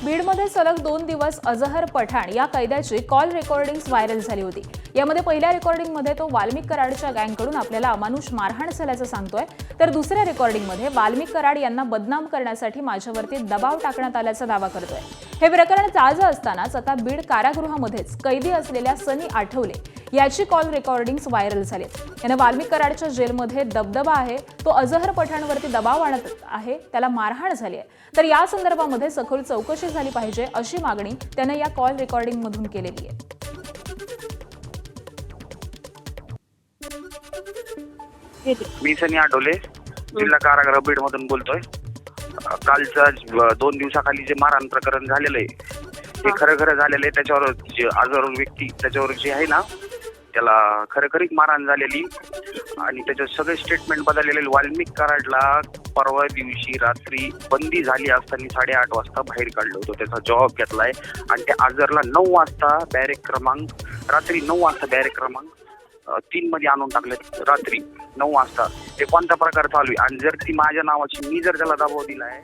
बीडमध्ये सलग 2 दिवस अजहर पठाण या कैद्याची कॉल रेकॉर्डिंग्स व्हायरल झाली होती। यामध्ये पहिल्या रेकॉर्डिंगमध्ये तो वाल्मिक कराडच्या गँगकडून आपल्याला अमानुष मारहाण झाल्याचं सांगतोय, तर दुसऱ्या रेकॉर्डिंगमध्ये वाल्मिक कराड यांना बदनाम करण्यासाठी माझ्यावरती दबाव टाकण्यात आल्याचा दावा करतोय। हे प्रकरण ताजं असतानाच आता बीड कारागृहामध्येच कैदी असलेल्या सनी आठवले याची कॉल रेकॉर्डिंग्स व्हायरल झाले। याने वाल्मिक कराडच्या जेलमध्ये दबदबा आहे, तो अजहर पठाणवरती दबाव आणत आहे, त्याला मारहाण झाली आहे, तर या संदर्भामध्ये सखोल चौकशी झाली पाहिजे अशी मागणी त्याने या कॉल रेकॉर्डिंग मधून केलेली आहे। मी सनी आठवले, जिल्हा कारागृह बीड मधून बोलतोय। कालचा 2 दिवसाखाली जे मारहाण प्रकरण झालेलं आहे ते खरं झालेलं आहे। त्याच्यावर जे आजार व्यक्ती त्याच्यावर जे आहे ना त्याला खरखरीत मारहाण झालेली आणि त्याचे सगळे स्टेटमेंट बदललेले। वाल्मिक कराडला परवा दिवशी रात्री बंदी झाली असताना 8:30 वाजता बाहेर काढलं होतं, त्याचा जॉब घेतलाय आणि त्या आजारला 9 वाजता बॅरेक क्रमांक रात्री 9 वाजता बॅरेक क्रमांक 3 मध्ये आणून टाकले रात्री 9 वाजता। ते कोणता प्रकार चालू आहे आणि जर ती माझ्या नावाची मी जर त्याला दबाव दिलाय